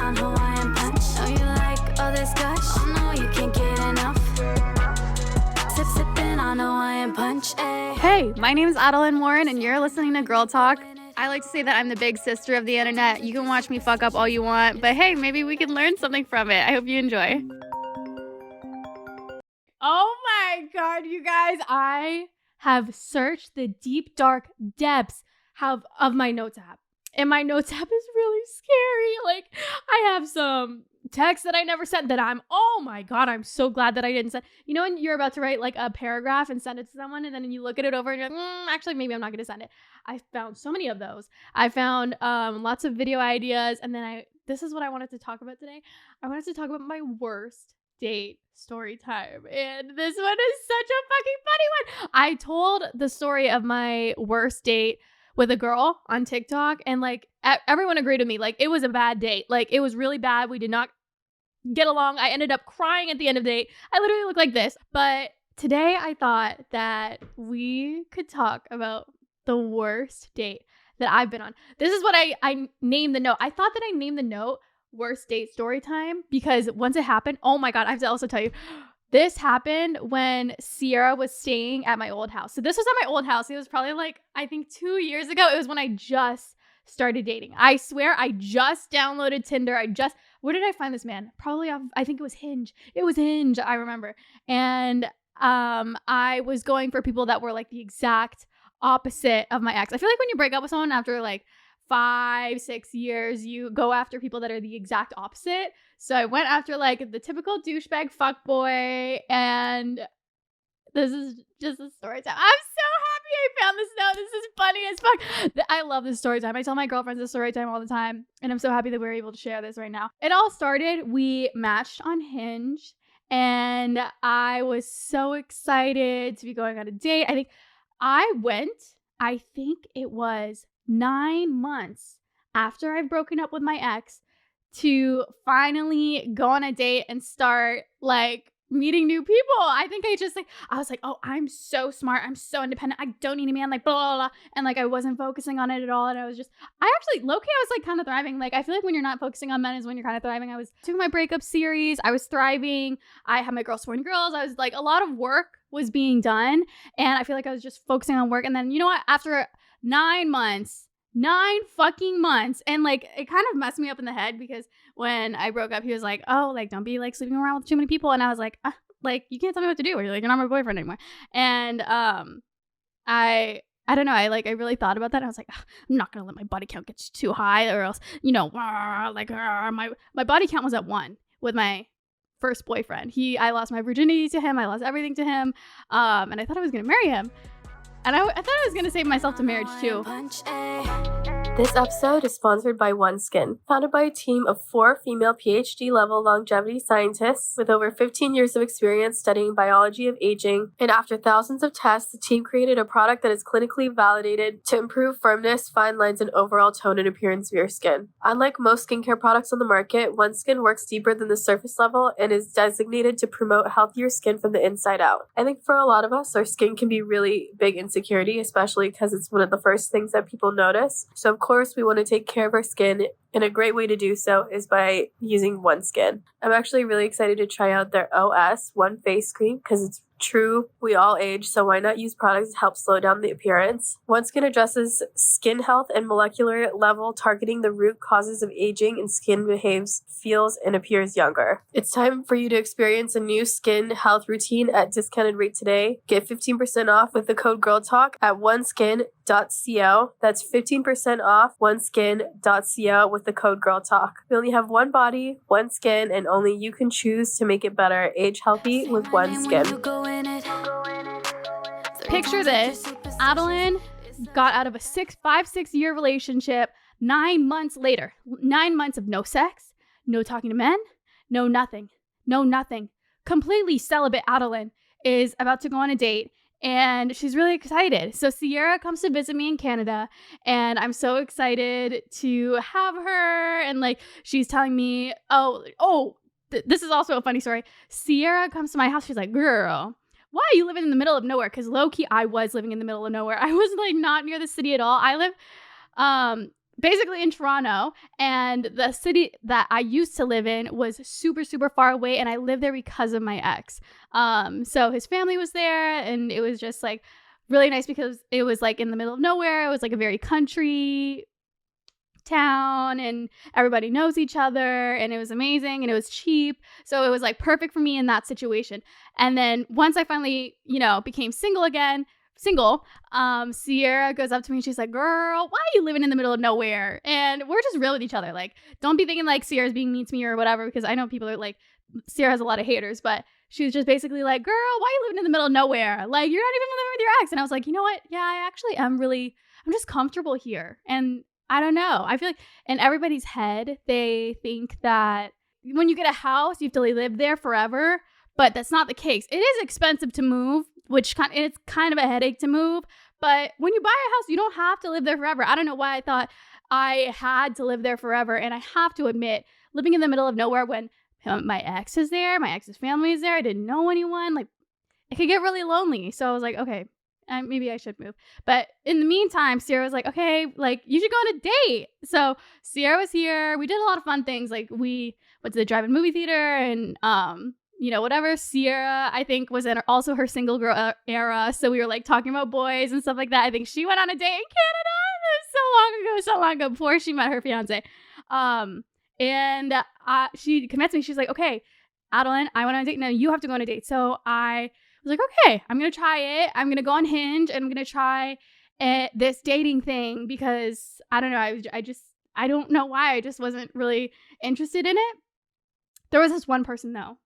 on Hawaiian punch. Oh, you like all this gush? Oh no, you can't get enough. Sipping on Hawaiian punch. Hey, my name is Adeline Warren, and you're listening to Girl Talk. I like to say that I'm the big sister of the internet. You can watch me fuck up all you want, but hey, maybe we can learn something from it. I hope you enjoy. Oh my God, you guys, I have searched the deep, dark depths of my notes app. And my notes app is really scary. Like, I have some text that I never sent that oh my God, I'm so glad that I didn't send. You know when you're about to write like a paragraph and send it to someone, and then you look at it over and you're like, actually, maybe I'm not going to send it. I found so many of those. I found lots of video ideas. And then this is what I wanted to talk about today. I wanted to talk about my worst date story time. And this one is such a fucking funny one. I told the story of my worst date with a girl on TikTok, and like everyone agreed with me. Like, it was a bad date. Like, it was really bad. We did not get along. I ended up crying at the end of the date. I literally looked like this. But today I thought that we could talk about the worst date that I've been on. This is what I named the note. I thought that I named the note worst date story time because once it happened, oh my God, I have to also tell you, this happened when Sierra was staying at my old house. So this was at my old house. It was probably like, I think 2 years ago. It was when I just started dating. I swear I just downloaded Tinder. Where did I find this man? Probably off, I think it was Hinge. It was Hinge, I remember. And I was going for people that were like the exact opposite of my ex. I feel like when you break up with someone after like 5-6 years, you go after people that are the exact opposite. So I went after like the typical douchebag fuckboy, and this is just a story time. I'm so happy I found this note. This is funny as fuck. I love this story time. I tell my girlfriends this story time all the time, and I'm so happy that we're able to share this right now. It all started, we matched on Hinge, and I was so excited to be going on a date. I think it was 9 months after I've broken up with my ex to finally go on a date and start like meeting new people. I think I was like, oh, I'm so smart. I'm so independent. I don't need a man, like blah, blah, blah. And like, I wasn't focusing on it at all. And I was low-key, I was like kind of thriving. Like, I feel like when you're not focusing on men is when you're kind of thriving. I was doing my breakup series. I was thriving. I had my Girls Supporting Girls. I was like, a lot of work was being done. And I feel like I was just focusing on work. And then, you know what? After 9 fucking months. And like, it kind of messed me up in the head because when I broke up, he was like, oh, like, don't be like sleeping around with too many people. And I was like, like, you can't tell me what to do. Or you're like, you're not my boyfriend anymore. And I don't know. I really thought about that. I was like, I'm not going to let my body count get too high or else, you know, my body count was at 1 with my first boyfriend. I lost my virginity to him. I lost everything to him. And I thought I was going to marry him. And I thought I was going to save myself to marriage too. This episode is sponsored by OneSkin, founded by a team of 4 female PhD-level longevity scientists with over 15 years of experience studying biology of aging. And after thousands of tests, the team created a product that is clinically validated to improve firmness, fine lines, and overall tone and appearance of your skin. Unlike most skincare products on the market, OneSkin works deeper than the surface level and is designated to promote healthier skin from the inside out. I think for a lot of us, our skin can be really big insecurity, especially because it's one of the first things that people notice. So of course, we want to take care of our skin, and a great way to do so is by using OneSkin. I'm actually really excited to try out their OS One Face Cream because it's true, we all age, so why not use products to help slow down the appearance? OneSkin addresses skin health and molecular level, targeting the root causes of aging, and skin behaves, feels, and appears younger. It's time for you to experience a new skin health routine at discounted rate today. Get 15% off with the code GIRLTALK at oneskin.co. That's 15% off oneskin.co with the code GIRLTALK. We only have one body, one skin, and only you can choose to make it better. Age healthy with OneSkin. Picture this. Adeline got out of a 5-6 year relationship 9 months later. 9 months of no sex, no talking to men, no nothing. Completely celibate Adeline is about to go on a date, and she's really excited. So Sierra comes to visit me in Canada, and I'm so excited to have her. And like, she's telling me, this is also a funny story. Sierra comes to my house. She's like, girl, why are you living in the middle of nowhere? Because low-key, I was living in the middle of nowhere. I was like not near the city at all. I live basically in Toronto, and the city that I used to live in was super, super far away, and I lived there because of my ex. So his family was there, and it was just like really nice because it was like in the middle of nowhere. It was like a very country town, and everybody knows each other, and it was amazing, and it was cheap. So it was like perfect for me in that situation. And then once I finally, became single, Sierra goes up to me and she's like, girl, why are you living in the middle of nowhere? And we're just real with each other. Like, don't be thinking like Sierra's being mean to me or whatever, because I know people are like, Sierra has a lot of haters, but she was just basically like, girl, why are you living in the middle of nowhere? Like, you're not even living with your ex. And I was like, you know what? Yeah, I actually am I'm just comfortable here. And I don't know. I feel like in everybody's head, they think that when you get a house, you have to live there forever. But that's not the case. It is expensive to move, it's kind of a headache to move. But when you buy a house, you don't have to live there forever. I don't know why I thought I had to live there forever. And I have to admit, living in the middle of nowhere when my ex is there, my ex's family is there, I didn't know anyone, like, it could get really lonely. So I was like, okay, maybe I should move. But in the meantime, Sierra was like, okay, like, you should go on a date. So Sierra was here. We did a lot of fun things. Like, we went to the drive-in movie theater and, whatever. Sierra, I think, was in also her single girl era. So we were like talking about boys and stuff like that. I think she went on a date in Canada. It was so long ago, before she met her fiance. And she convinced me. She's like, okay, Adeline, I went on a date. Now you have to go on a date. So I was like, okay, I'm going to try it. I'm going to go on Hinge and I'm going to try this dating thing because I don't know. I don't know why. I just wasn't really interested in it. There was this one person though.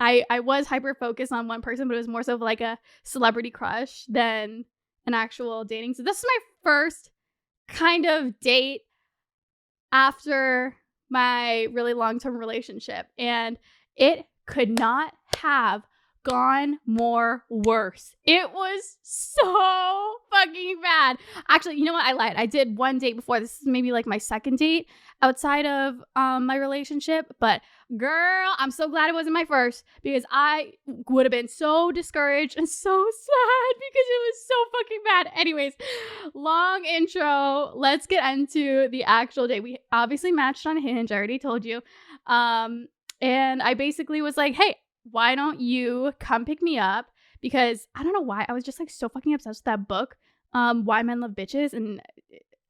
I was hyper focused on one person, but it was more so of like a celebrity crush than an actual dating. So this is my first kind of date after my really long-term relationship, and it could not have gone more worse. It was so fucking bad. Actually, you know what? I lied. I did one date before. This is maybe like my second date outside of my relationship. But girl, I'm so glad it wasn't my first, because I would have been so discouraged and so sad because it was so fucking bad. Anyways, long intro. Let's get into the actual date. We obviously matched on Hinge. I already told you. And I basically was like, hey, why don't you come pick me up? Because I don't know why. I was just like so fucking obsessed with that book, Why Men Love Bitches. And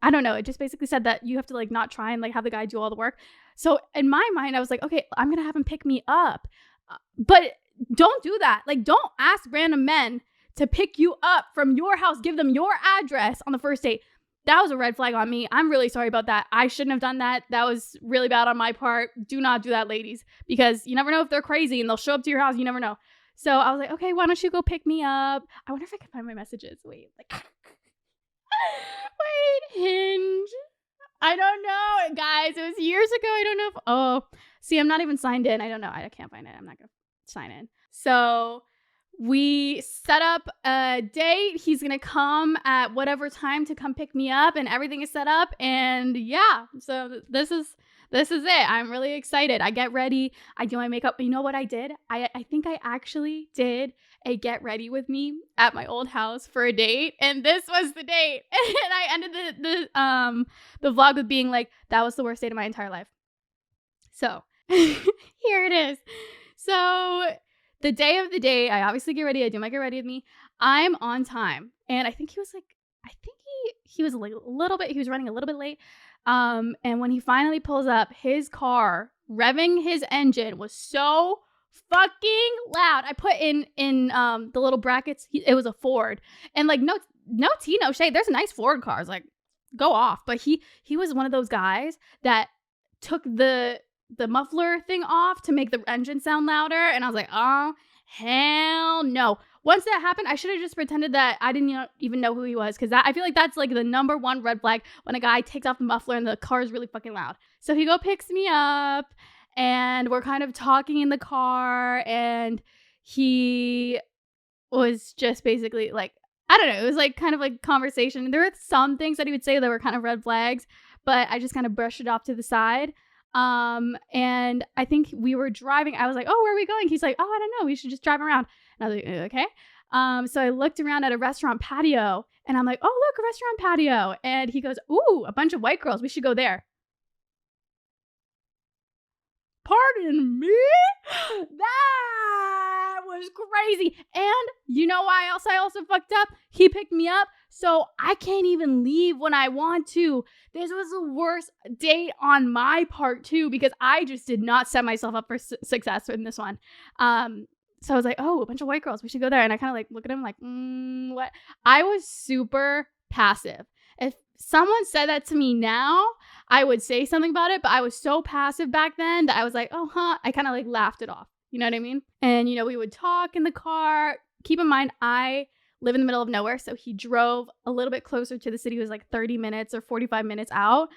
I don't know. It just basically said that you have to like not try and like have the guy do all the work. So in my mind, I was like, okay, I'm going to have him pick me up. But don't do that. Like, don't ask random men to pick you up from your house. Give them your address on the first date. That was a red flag on me. I'm really sorry about that. I shouldn't have done that. That was really bad on my part. Do not do that, ladies, because you never know if they're crazy and they'll show up to your house. You never know. So I was like, okay, why don't you go pick me up? I wonder if I can find my messages. Wait, Hinge. I don't know, guys. It was years ago. I don't know see, I'm not even signed in. I don't know. I can't find it. I'm not going to sign in. So we set up a date. He's going to come at whatever time to come pick me up, and everything is set up. And yeah, so this is it. I'm really excited. I get ready. I do my makeup. You know what I did? I think I actually did a get ready with me at my old house for a date. And this was the date. And I ended the vlog with being like, that was the worst date of my entire life. So here it is. So the day of the date, I obviously get ready. I do my get ready with me. I'm on time. And I think he was like, he was like he was running a little bit late. And when he finally pulls up, his car revving his engine was so fucking loud. I put in the little brackets, it was a Ford. And like, no tea, no shade. There's nice Ford cars, like, go off. But he was one of those guys that took the muffler thing off to make the engine sound louder. And I was like, oh, hell no. Once that happened, I should have just pretended that I didn't even know who he was, because I feel like that's like the number one red flag, when a guy takes off the muffler and the car is really fucking loud. So he picks me up, and we're kind of talking in the car, and he was just basically like, I don't know, it was like kind of like conversation. There were some things that he would say that were kind of red flags, but I just kind of brushed it off to the side. And I think we were driving. I was like, oh, where are we going? He's like, oh, I don't know. We should just drive around. And I was like, okay. So I looked around at a restaurant patio and I'm like, oh, look, a restaurant patio. And he goes, ooh, a bunch of white girls. We should go there. Pardon me? That was crazy. And you know why else I also fucked up? He picked me up, so I can't even leave when I want to. This was the worst date on my part too, because I just did not set myself up for success in this one. So I was like, oh, a bunch of white girls. We should go there. And I kind of like look at him like, what? I was super passive. If someone said that to me now, I would say something about it, but I was so passive back then that I was like, oh, huh. I kind of like laughed it off. You know what I mean? And, you know, we would talk in the car. Keep in mind, I live in the middle of nowhere. So he drove a little bit closer to the city. It was like 30 minutes or 45 minutes out.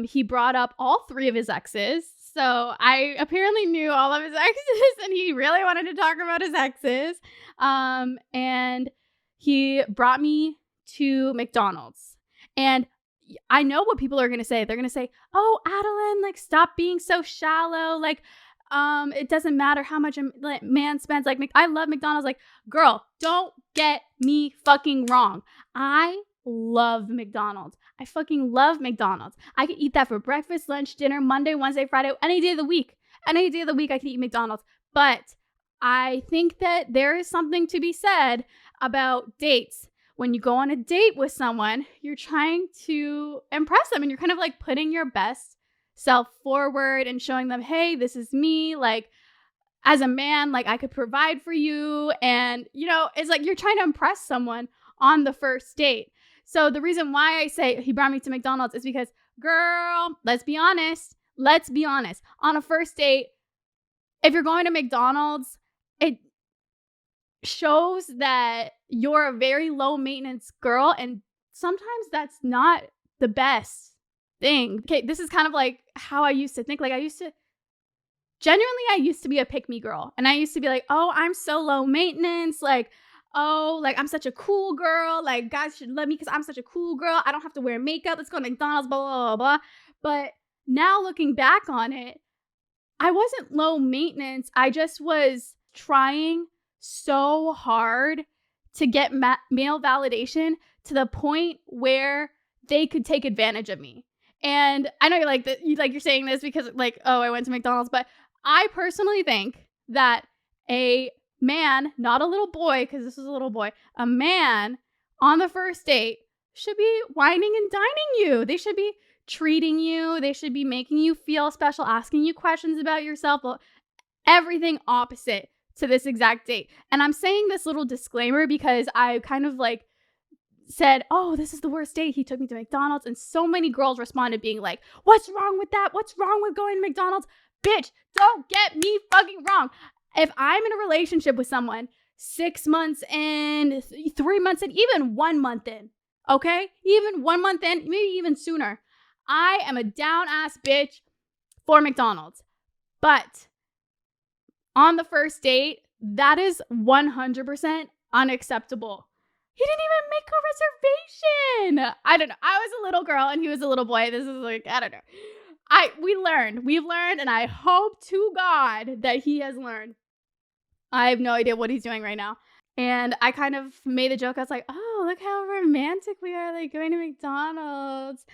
He brought up all 3 of his exes. So I apparently knew all of his exes and he really wanted to talk about his exes. And he brought me to McDonald's. And I know what people are going to say. They're going to say, oh, Adeline, like, stop being so shallow. Like, it doesn't matter how much a man spends. Like, I love McDonald's. Like, girl, don't get me fucking wrong. I love McDonald's. I fucking love McDonald's. I could eat that for breakfast, lunch, dinner, Monday, Wednesday, Friday, any day of the week. Any day of the week I could eat McDonald's. But I think that there is something to be said about dates. When you go on a date with someone, you're trying to impress them and you're kind of like putting your best self forward and showing them, hey, this is me. Like, as a man, like, I could provide for you. And, you know, it's like you're trying to impress someone on the first date. So the reason why I say he brought me to McDonald's is because, girl, let's be honest. On a first date, if you're going to McDonald's, it shows that you're a very low maintenance girl, and sometimes that's not the best thing. Okay, this is kind of like how I used to think. Like, I used to be a pick-me girl, and I used to be like, oh, I'm so low maintenance, like, oh, like, I'm such a cool girl, like, guys should love me because I'm such a cool girl, I don't have to wear makeup, let's go to McDonald's, blah, blah, blah, blah. But now looking back on it, I wasn't low maintenance. I just was trying so hard to get male validation to the point where they could take advantage of me. And I know you're like you're saying this because like, oh, I went to McDonald's, but I personally think that a man, not a little boy, because this is a little boy, a man on the first date should be whining and dining you. They should be treating you. They should be making you feel special, asking you questions about yourself. Everything opposite to this exact date. And I'm saying this little disclaimer because I kind of like said, oh, this is the worst date. He took me to McDonald's. And so many girls responded being like, what's wrong with that? What's wrong with going to McDonald's? Bitch, don't get me fucking wrong. If I'm in a relationship with someone 6 months in, 3 months in, even 1 month in, okay? Even 1 month in, maybe even sooner, I am a down ass bitch for McDonald's. But on the first date, that is 100% unacceptable. He didn't even make a reservation. I don't know. I was a little girl and he was a little boy. This is like, I don't know. We've learned, and I hope to God that he has learned. I have no idea what he's doing right now. And I kind of made a joke. I was like, oh, look how romantic we are, like going to McDonald's.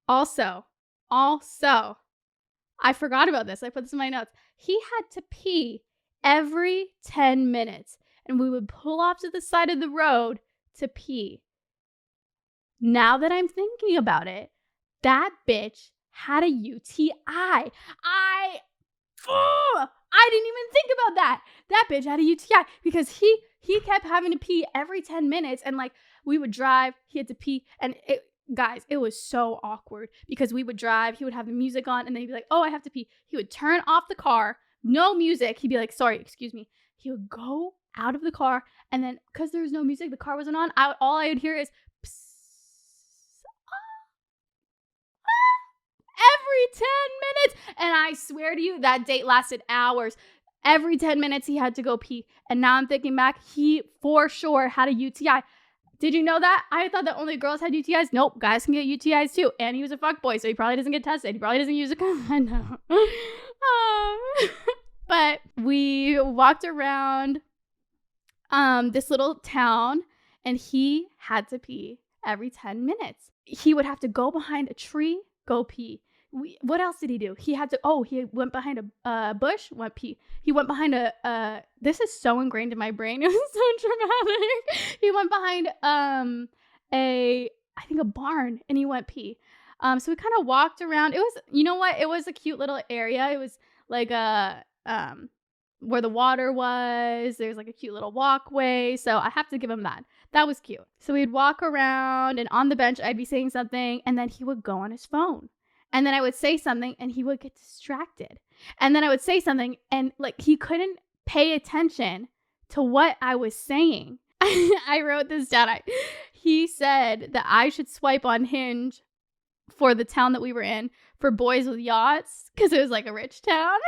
Also, I forgot about this. I put this in my notes. He had to pee every 10 minutes, and we would pull off to the side of the road to pee. Now that I'm thinking about it, that bitch had a UTI. I didn't even think about that. That bitch had a UTI because he kept having to pee every 10 minutes, and like we would drive, he had to pee, and it was so awkward because we would drive, he would have the music on, and then he'd be like, oh, I have to pee. He would turn off the car, no music. He'd be like, sorry, excuse me. He would go out of the car, and then because there was no music, the car wasn't on, all I would hear is every 10 minutes. And I swear to you, that date lasted hours. Every 10 minutes he had to go pee. And now I'm thinking back, he for sure had a UTI. Did you know that? I thought that only girls had UTIs. Nope, guys can get UTIs too. And he was a fuckboy, so he probably doesn't get tested. He probably doesn't use a condom. But we walked around this little town, and he had to pee every 10 minutes. He would have to go behind a tree, go pee. What else did he do? He went behind a bush, went pee. He went behind this is so ingrained in my brain. It was so dramatic. He went behind I think a barn, and he went pee. So we kind of walked around. It was, you know what? It was a cute little area. It was like where the water was. There's like a cute little walkway. So I have to give him that. That was cute. So we'd walk around, and on the bench, I'd be saying something, and then he would go on his phone. And then I would say something, and he would get distracted. And then I would say something, and like he couldn't pay attention to what I was saying. I wrote this down. He said that I should swipe on Hinge for the town that we were in for boys with yachts, because it was like a rich town.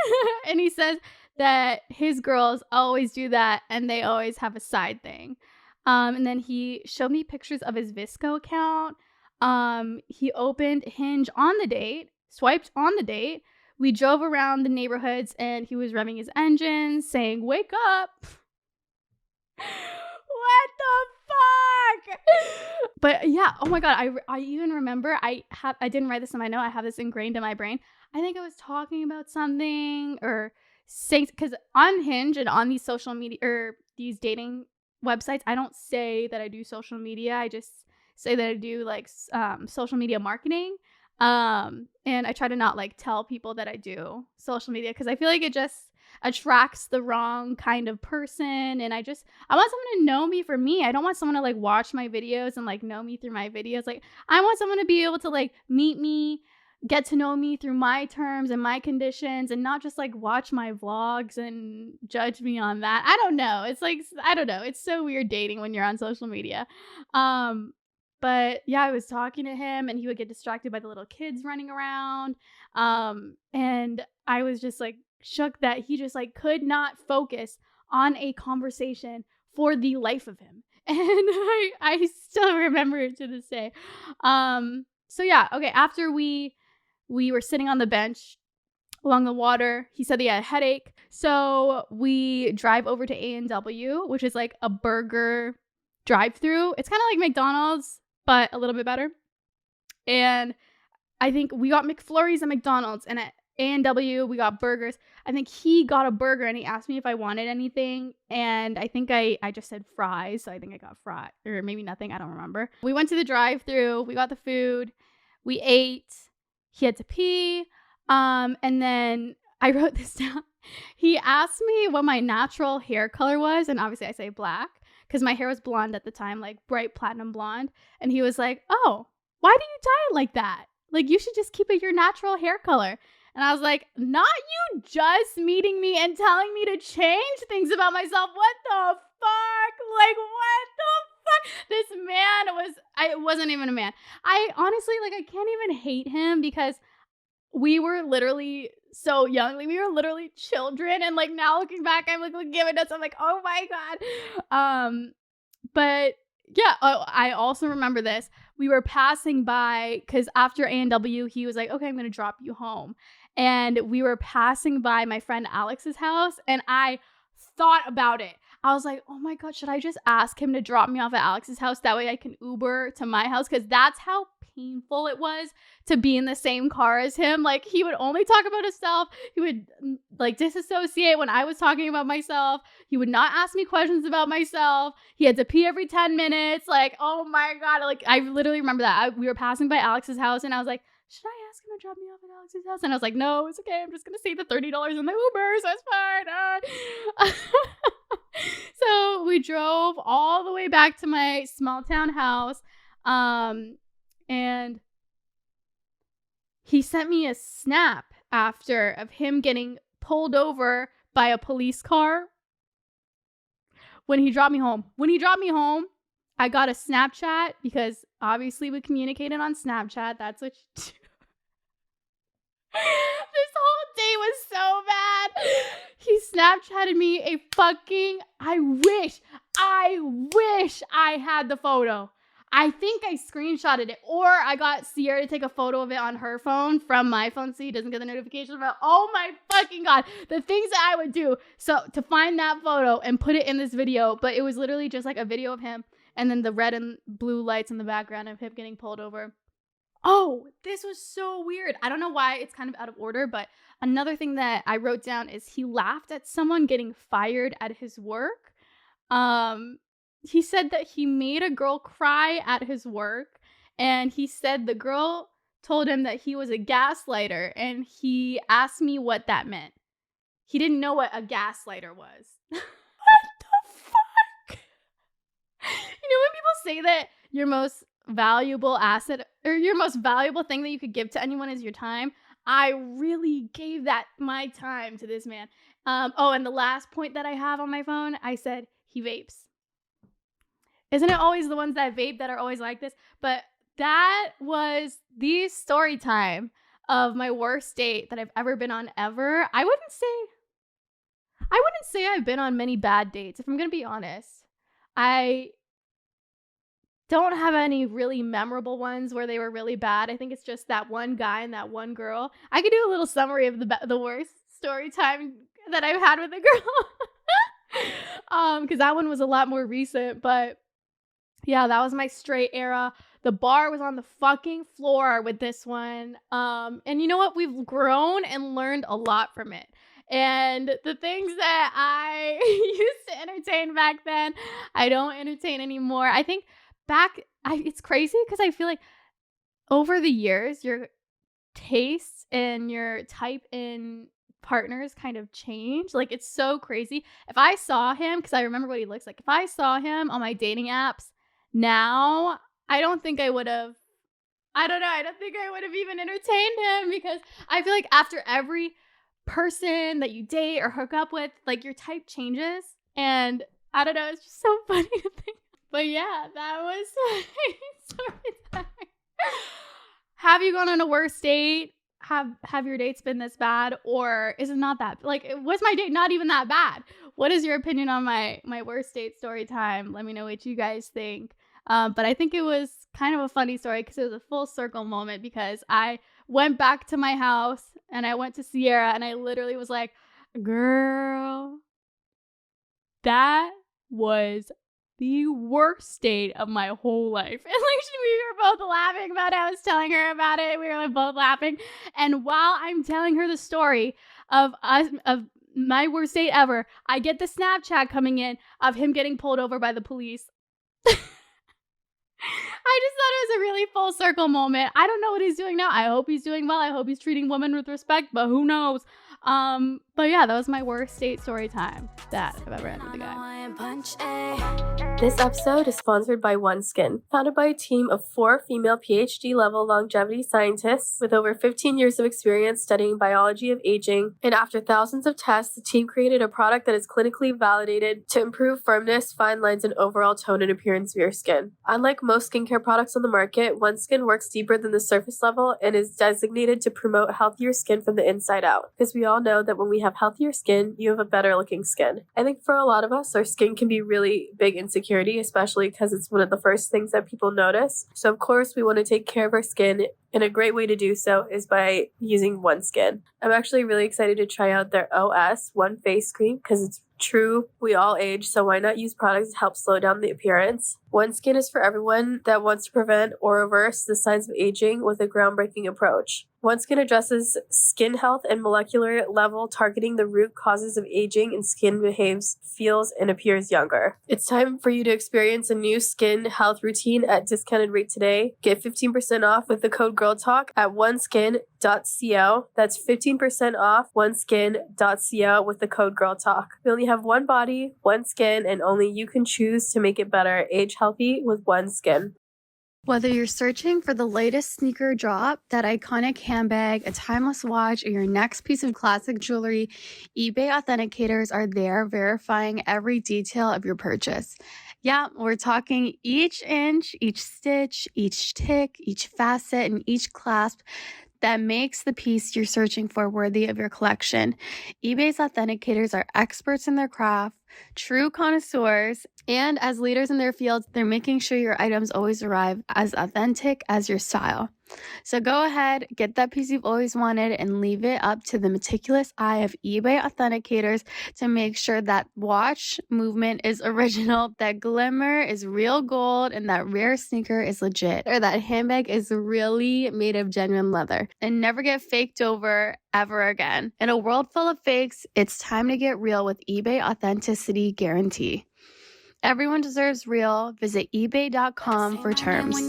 And he says that his girls always do that, and they always have a side thing. And then he showed me pictures of his Visco account. He opened Hinge on the date, swiped on the date. We drove around the neighborhoods, and he was revving his engines, saying, "Wake up." What the fuck? But yeah, oh my God, I even remember, I didn't write this in my note. I have this ingrained in my brain. I think I was talking about something or saying, because on Hinge and on these social media or these dating websites, I don't say that I do social media. I just say that I do like social media marketing. And I try to not like tell people that I do social media, because I feel like it just attracts the wrong kind of person. And I want someone to know me for me. I don't want someone to like watch my videos and like know me through my videos. Like, I want someone to be able to like meet me, get to know me through my terms and my conditions, and not just like watch my vlogs and judge me on that. I don't know. It's like, I don't know. It's so weird dating when you're on social media. But yeah, I was talking to him, and he would get distracted by the little kids running around. And I was just like shook that he just like could not focus on a conversation for the life of him. And I still remember it to this day. So yeah, okay. After we were sitting on the bench along the water, he said he had a headache. So we drive over to A&W, which is like a burger drive-through. It's kind of like McDonald's, but a little bit better. And I think we got McFlurries at McDonald's, and at A&W we got burgers. I think he got a burger, and he asked me if I wanted anything, and I think I just said fries, so I think I got fries, or maybe nothing, I don't remember. We went to the drive-thru, we got the food, we ate, he had to pee, and then I wrote this down. He asked me what my natural hair color was, and obviously I say black, because my hair was blonde at the time, like bright platinum blonde, and he was like, "Oh, why do you dye it like that? Like, you should just keep it your natural hair color." And I was like, not you just meeting me and telling me to change things about myself. What the fuck? Like, what the fuck? This man it wasn't even a man. I honestly, like, I can't even hate him, because we were literally so young. Like, we were literally children. And like, now looking back, I'm like giving us, I'm like, oh my God. But yeah, I also remember this. We were passing by, because after A&W, he was like, "Okay, I'm going to drop you home." And we were passing by my friend Alex's house, and I thought about it. I was like, oh my God, should I just ask him to drop me off at Alex's house? That way I can Uber to my house, because that's how painful it was to be in the same car as him. Like, he would only talk about himself. He would like disassociate when I was talking about myself. He would not ask me questions about myself. He had to pee every 10 minutes. Like, oh my God. Like, I literally remember that. We were passing by Alex's house, and I was like, should I ask him to drop me off at Alex's house? And I was like, no, it's okay. I'm just going to save the $30 in the Uber, so it's fine. So we drove all the way back to my small town house. And he sent me a snap after of him getting pulled over by a police car when he dropped me home. When he dropped me home, I got a Snapchat, because obviously we communicated on Snapchat. That's what you do. This whole day was so bad. He Snapchatted me a fucking, I wish I had the photo. I think I screenshotted it, or I got Sierra to take a photo of it on her phone from my phone so he doesn't get the notification. But oh my fucking God, the things that I would do. So to find that photo and put it in this video, but it was literally just like a video of him and then the red and blue lights in the background of him getting pulled over. Oh, this was so weird. I don't know why it's kind of out of order, but another thing that I wrote down is he laughed at someone getting fired at his work. He said that he made a girl cry at his work, and he said the girl told him that he was a gaslighter, and he asked me what that meant. He didn't know what a gaslighter was. What the fuck? You know when people say that your most valuable asset or your most valuable thing that you could give to anyone is your time? I really gave that my time to this man. And the last point that I have on my phone, I said he vapes. Isn't it always the ones that vape that are always like this? But that was the story time of my worst date that I've ever been on ever. I wouldn't say I've been on many bad dates, if I'm going to be honest. I don't have any really memorable ones where they were really bad. I think it's just that one guy and that one girl. I could do a little summary of the worst story time that I've had with a girl. Because that one was a lot more recent, but yeah, that was my straight era. The bar was on the fucking floor with this one. And you know what? We've grown and learned a lot from it. And the things that I used to entertain back then, I don't entertain anymore. I think it's crazy because I feel like over the years, your tastes and your type in partners kind of change. Like, it's so crazy. If I saw him, because I remember what he looks like, if I saw him on my dating apps now, I don't think I would have even entertained him, because I feel like after every person that you date or hook up with, like, your type changes. And I don't know, it's just so funny to think. But yeah, that was my story time. Have you gone on a worst date? Have your dates been this bad, or is it not that? Like, was my date not even that bad? What is your opinion on my worst date story time? Let me know what you guys think. But I think it was kind of a funny story because it was a full circle moment, because I went back to my house and I went to Sierra and I literally was like, girl, that was the worst date of my whole life. And like, we were both laughing about it. I was telling her about it. We were like both laughing. And while I'm telling her the story of my worst date ever, I get the Snapchat coming in of him getting pulled over by the police. I just thought it was a really full circle moment. I don't know what he's doing now. I hope he's doing well. I hope he's treating women with respect, but who knows? But yeah, that was my worst date story time that I've ever had with a guy. This episode is sponsored by OneSkin, founded by a team of 4 female PhD-level longevity scientists with over 15 years of experience studying biology of aging. And after thousands of tests, the team created a product that is clinically validated to improve firmness, fine lines, and overall tone and appearance of your skin. Unlike most skincare products on the market, OneSkin works deeper than the surface level and is designated to promote healthier skin from the inside out. Because we all know that when we have healthier skin, you have a better looking skin. I think for a lot of us, our skin can be really big insecurity, especially because it's one of the first things that people notice. So of course we want to take care of our skin, and a great way to do so is by using OneSkin. I'm actually really excited to try out their OS One Face Cream because it's true, we all age, so why not use products to help slow down the appearance? OneSkin is for everyone that wants to prevent or reverse the signs of aging with a groundbreaking approach. OneSkin addresses skin health and molecular level, targeting the root causes of aging, and skin behaves, feels, and appears younger. It's time for you to experience a new skin health routine at discounted rate today. Get 15% off with the code GIRLTALK at oneskin.co. That's 15% off oneskin.co with the code GIRLTALK. We only have one body, one skin, and only you can choose to make it better. Age healthy with OneSkin. Whether you're searching for the latest sneaker drop, that iconic handbag, a timeless watch, or your next piece of classic jewelry, eBay authenticators are there verifying every detail of your purchase. Yeah, we're talking each inch, each stitch, each tick, each facet, and each clasp that makes the piece you're searching for worthy of your collection. eBay's authenticators are experts in their craft, true connoisseurs, And as leaders in their fields, they're making sure your items always arrive as authentic as your style. So go ahead, get that piece you've always wanted, and leave it up to the meticulous eye of eBay authenticators to make sure that watch movement is original, that glimmer is real gold, and that rare sneaker is legit, or that handbag is really made of genuine leather, and never get faked over ever again. In a world full of fakes, it's time to get real with eBay Authenticity Guarantee. Everyone deserves real. Visit ebay.com for terms.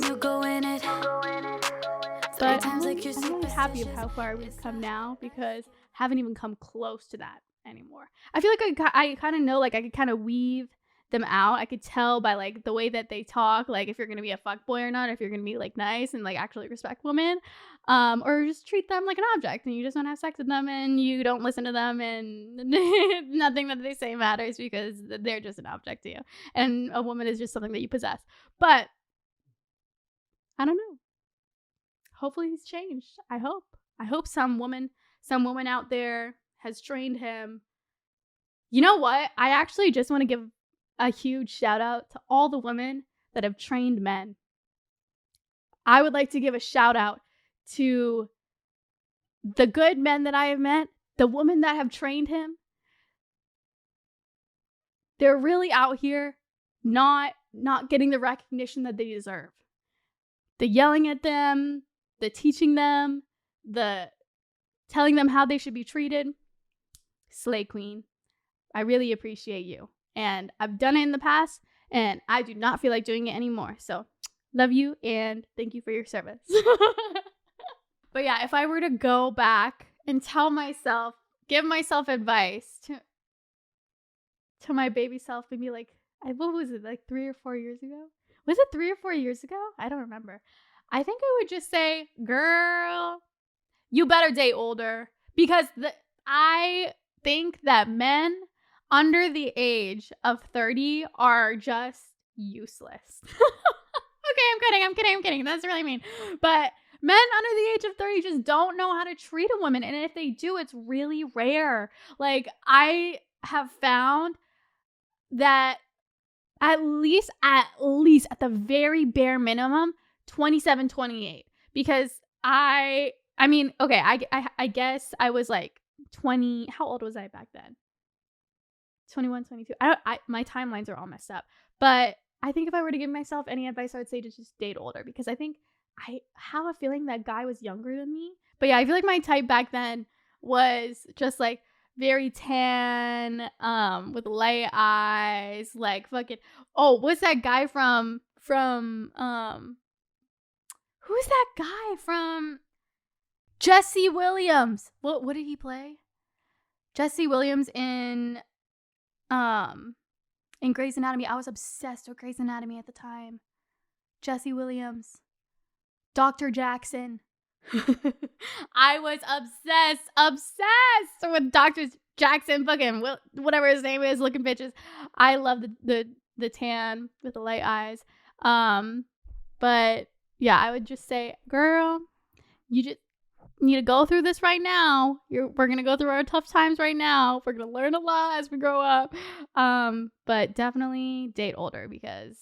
But I'm really happy of how far we've come now, because I haven't even come close to that anymore. I feel like I kind of know, like, I could kind of weave them out. I could tell by, like, the way that they talk, like, if you're going to be a fuckboy or not, if you're going to be, like, nice and, like, actually respect women, or just treat them like an object and you just want to have sex with them and you don't listen to them and nothing that they say matters because they're just an object to you. And a woman is just something that you possess. But I don't know. Hopefully he's changed. I hope some woman out there has trained him. You know what? I actually just want to give a huge shout out to all the women that have trained men. I would like to give a shout out to the good men that I have met, the women that have trained him. They're really out here not getting the recognition that they deserve. The yelling at them, the teaching them, the telling them how they should be treated. Slay queen. I really appreciate you. And I've done it in the past, and I do not feel like doing it anymore. So love you, and thank you for your service. But yeah, if I were to go back and give myself advice to my baby self, maybe like, what was it, like 3 or 4 years ago? Was it 3 or 4 years ago? I don't remember. I think I would just say, girl, you better date older, because I think that men under the age of 30 are just useless. Okay, I'm kidding. That's really mean. But men under the age of 30 just don't know how to treat a woman. And if they do, it's really rare. Like, I have found that at least at the very bare minimum, 27, 28. Because I mean, okay, I guess I was like 20. How old was I back then? 21, 22. My timelines are all messed up. But I think if I were to give myself any advice, I would say to just date older, because I think I have a feeling that guy was younger than me. But yeah, I feel like my type back then was just like very tan, with light eyes, like fucking, what's that guy from who's that guy from Jesse Williams? What did he play? Jesse Williams in Grey's Anatomy. I was obsessed with Grey's Anatomy at the time. Jesse Williams. Dr. Jackson. I was obsessed with Dr. Jackson, fucking whatever his name is, looking bitches. I love the tan with the light eyes. But yeah, I would just say, girl, you just need to go through this right now. We're gonna go through our tough times right now. We're gonna learn a lot as we grow up. But definitely date older, because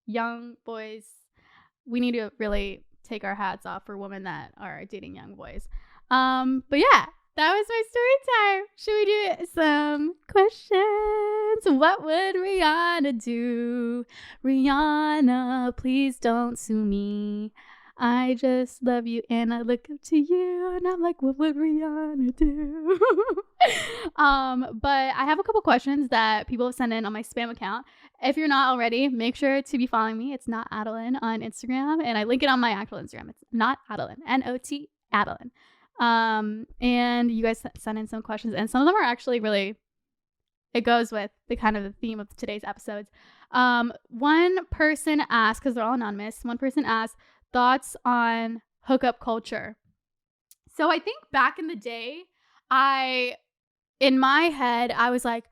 young boys, we need to really take our hats off for women that are dating young boys. But yeah, that was my story time. Should we do some questions? What would Rihanna do? Rihanna, please don't sue me. I just love you and I look up to you and I'm like, what would Rihanna do? But I have a couple questions that people have sent in on my spam account. If you're not already, make sure to be following me. It's not Adeline on Instagram, and I link it on my actual Instagram. It's not Adeline, N-O-T Adeline. And you guys sent in some questions, and some of them are actually really, it goes with the kind of the theme of today's episodes. One person asked, because they're all anonymous, one person asked, thoughts on hookup culture. So I think back in the day, in my head, I was like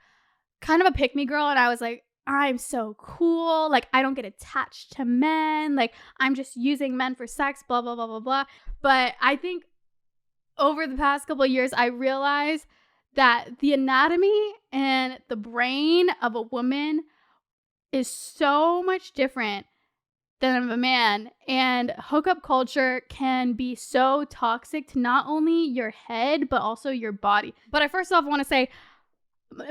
kind of a pick-me girl, and I was like, I'm so cool. Like, I don't get attached to men. Like, I'm just using men for sex, blah, blah, blah, blah, blah. But I think over the past couple of years, I realized that the anatomy and the brain of a woman is so much different than of a man, and hookup culture can be so toxic to not only your head but also your body. But I first off want to say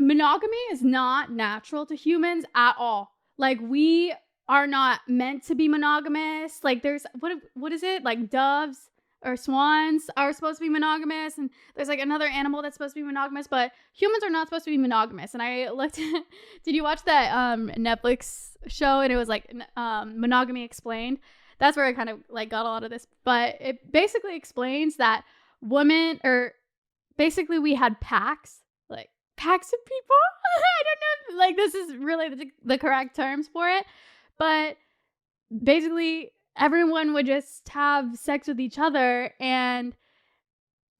monogamy is not natural to humans at all. Like, we are not meant to be monogamous. Like, there's what is it, like doves or swans are supposed to be monogamous, and there's like another animal that's supposed to be monogamous, but humans are not supposed to be monogamous. And I looked at, did you watch that Netflix show, and it was like Monogamy Explained? That's where I kind of like got a lot of this, but it basically explains that women, or basically we had packs, like packs of people. I don't know, like this is really the correct terms for it, but basically everyone would just have sex with each other, and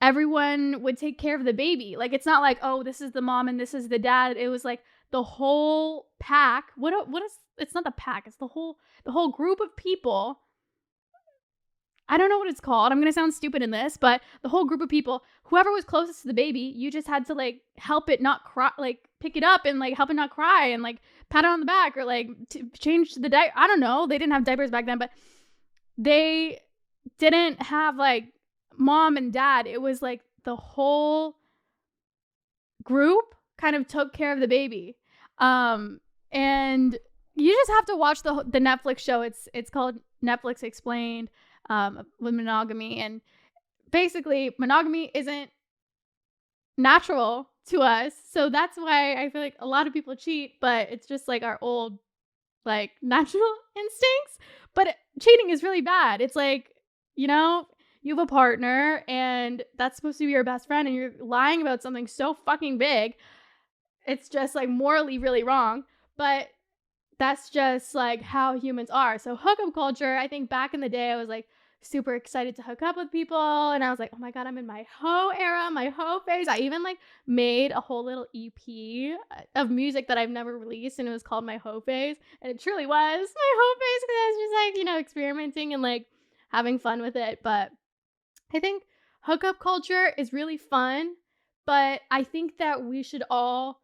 everyone would take care of the baby. Like, it's not like, oh, this is the mom and this is the dad. It was like the whole pack. What is, it's not the pack, it's the whole group of people. I don't know what it's called. I'm going to sound stupid in this, but the whole group of people, whoever was closest to the baby, you just had to like help it not cry, like pick it up and like help it not cry, and like pat it on the back, or like change the diaper. I don't know. They didn't have diapers back then, but they didn't have like mom and dad. It was like the whole group kind of took care of the baby. And you just have to watch the Netflix show. It's called Netflix Explained, with monogamy. And basically monogamy isn't natural to us. So that's why I feel like a lot of people cheat, but it's just like our old like natural instincts. But cheating is really bad. It's like, you know, you have a partner and that's supposed to be your best friend, and you're lying about something so fucking big. It's just like morally really wrong, but that's just like how humans are. So hookup culture, I think back in the day, I was like super excited to hook up with people, and I was like, oh my god, I'm in my hoe era, my hoe phase. I even like made a whole little EP of music that I've never released, and it was called my hoe phase, and it truly was my hoe phase, because I was just like, you know, experimenting and like having fun with it. But I think hookup culture is really fun, but I think that we should all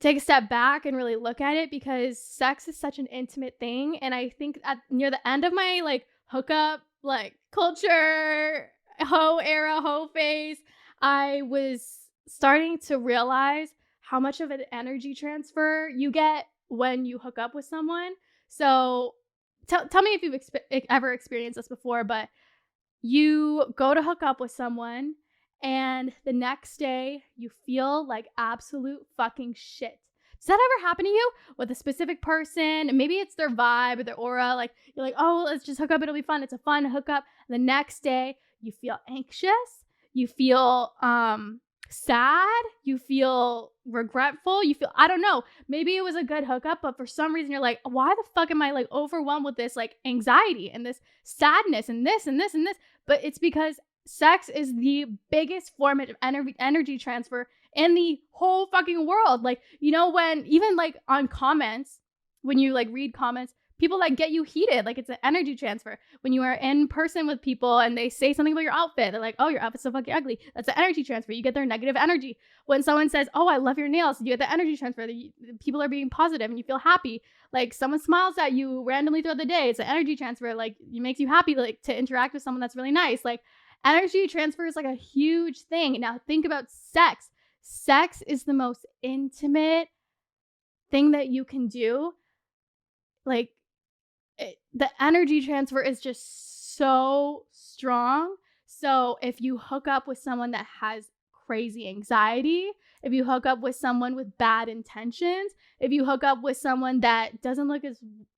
take a step back and really look at it, because sex is such an intimate thing. And I think near the end of my like hookup like culture hoe era, hoe phase, I was starting to realize how much of an energy transfer you get when you hook up with someone. So tell me if you've ever experienced this before, but you go to hook up with someone, and the next day you feel like absolute fucking shit. Does that ever happen to you with a specific person? Maybe it's their vibe or their aura. Like, you're like, oh, let's just hook up. It'll be fun. It's a fun hookup. The next day you feel anxious. You feel sad. You feel regretful. You feel, I don't know, maybe it was a good hookup, but for some reason you're like, why the fuck am I like overwhelmed with this like anxiety and this sadness and this and this and this? But it's because sex is the biggest form of energy transfer in the whole fucking world. Like, you know, when even like on comments, when you like read comments, people like get you heated, like it's an energy transfer. When you are in person with people and they say something about your outfit, they're like, oh, your outfit's so fucking ugly. That's an energy transfer. You get their negative energy. When someone says, oh, I love your nails, you get the energy transfer. People are being positive and you feel happy. Like, someone smiles at you randomly throughout the day, it's an energy transfer. Like, it makes you happy like to interact with someone that's really nice. Like, energy transfer is like a huge thing. Now think about sex. Sex is the most intimate thing that you can do. Like, the energy transfer is just so strong. So if you hook up with someone that has crazy anxiety, if you hook up with someone with bad intentions, if you hook up with someone that doesn't look